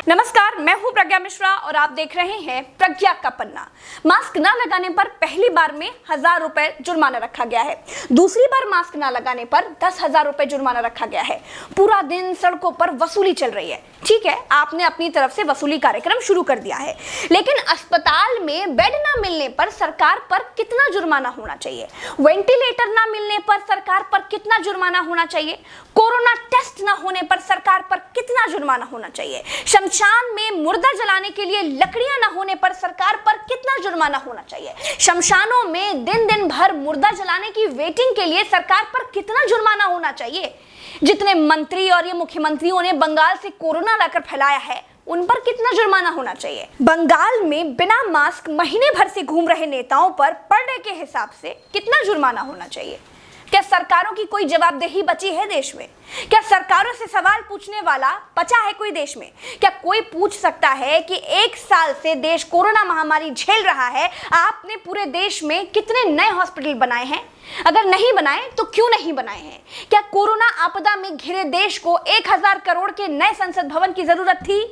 नमस्कार, मैं हूं प्रज्ञा मिश्रा और आप देख रहे हैं प्रज्ञा का पन्ना। मास्क न लगाने पर पहली बार में 1000 रुपए जुर्माना रखा गया है। दूसरी बार मास्क न लगाने पर 10,000 रुपए जुर्माना रखा गया है। पूरा दिन सड़कों पर वसूली चल रही है। ठीक है, आपने अपनी तरफ से वसूली कार्यक्रम शुरू कर दिया है, लेकिन अस्पताल में बेड न मिलने पर सरकार पर कितना जुर्माना होना चाहिए? वेंटिलेटर न मिलने पर सरकार पर कितना जुर्माना होना चाहिए? कोरोना टेस्ट न होने पर सरकार पर कितना जुर्माना होना चाहिए? शमशान में मुर्दा जलाने के लिए लकड़ियां न होने पर सरकार पर कितना जुर्माना होना चाहिए? शमशानों में दिन दिन भर मुर्दा जलाने की वेटिंग के लिए सरकार पर कितना जुर्माना होना चाहिए? जितने मंत्री और ये मुख्यमंत्रियों ने बंगाल से कोरोना लाकर फैलाया है, उन पर कितना जुर्माना होना चाहिए? बंगाल में बिना मास्क महीने भर से घूम रहे नेताओं पर पर डे के हिसाब से कितना जुर्माना होना चाहिए? क्या सरकारों की कोई जवाबदेही बची है देश में? क्या सरकारों से सवाल पूछने वाला बचा है कोई देश में? क्या कोई पूछ सकता है कि 1 साल से देश कोरोना महामारी झेल रहा है, आपने पूरे देश में कितने नए हॉस्पिटल बनाए हैं? अगर नहीं बनाए तो क्यों नहीं बनाए हैं? क्या कोरोना आपदा में घिरे देश को 1000 करोड़ के नए संसद भवन की जरूरत थी?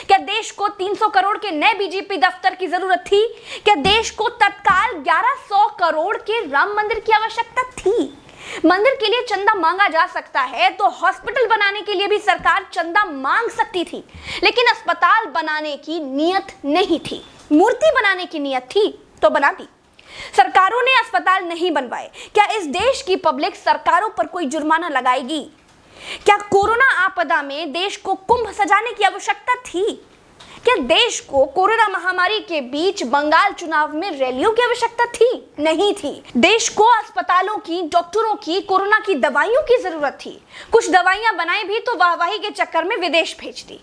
क्या देश को 300 करोड़ के नए बीजेपी दफ्तर की जरूरत थी? क्या देश को तत्काल 1100 करोड़ के राम मंदिर की आवश्यकता थी? मंदिर के लिए चंदा मांगा जा सकता है तो हॉस्पिटल बनाने के लिए भी सरकार चंदा मांग सकती थी, लेकिन अस्पताल बनाने की नियत नहीं थी। मूर्ति बनाने की नियत थी तो बना दी। सरकारों ने अस्पताल नहीं बनवाए। क्या इस देश की पब्लिक सरकारों पर कोई जुर्माना लगाएगी? क्या कोरोना आपदा में देश को कुंभ सजाने की आवश्यकता थी? क्या देश को कोरोना महामारी के बीच बंगाल चुनाव में रैलियों की आवश्यकता थी? नहीं थी। देश को अस्पतालों की, डॉक्टरों की, कोरोना की दवाइयों की जरूरत थी। कुछ दवाइयां बनाई भी तो वाहवाही के चक्कर में विदेश भेज दी।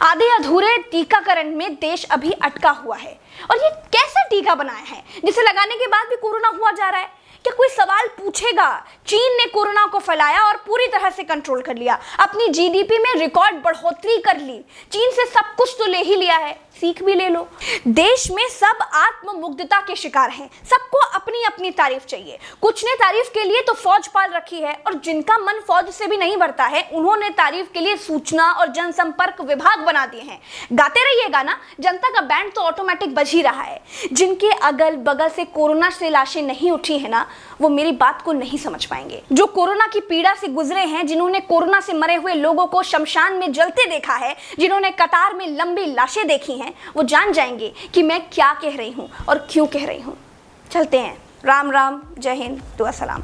आधे अधूरे टीकाकरण में देश अभी अटका हुआ है। और ये कैसा टीका बनाया है जिसे लगाने के बाद भी कोरोना हुआ जा रहा है? क्या कोई सवाल पूछेगा? चीन ने कोरोना को फैलाया और पूरी तरह से कंट्रोल कर लिया। अपनी जीडीपी में रिकॉर्ड बढ़ोतरी कर ली। चीन से सब कुछ तो ले ही लिया है, सीख भी ले लो। देश में सब आत्ममुग्धता के शिकार हैं। सबको अपनी अपनी तारीफ चाहिए। कुछ ने तारीफ के लिए तो फौज पाल रखी है, और जिनका मन फौज से भी नहीं भरता है, उन्होंने तारीफ के लिए सूचना और जनसंपर्क विभाग बना दिए हैं। गाते रहिएगा ना, जनता का बैंड तो ऑटोमेटिक बज ही रहा है। जिनके अगल बगल से कोरोना से लाशें नहीं उठी है ना, वो मेरी बात को नहीं समझ पाएंगे। जो कोरोना की पीड़ा से गुजरे हैं, जिन्होंने कोरोना से मरे हुए लोगों को शमशान में जलते देखा है, जिन्होंने कतार में लंबी लाशें देखी हैं, वो जान जाएंगे कि मैं क्या कह रही हूं और क्यों कह रही हूं। चलते हैं। राम राम, जय हिंद, दुआ सलाम।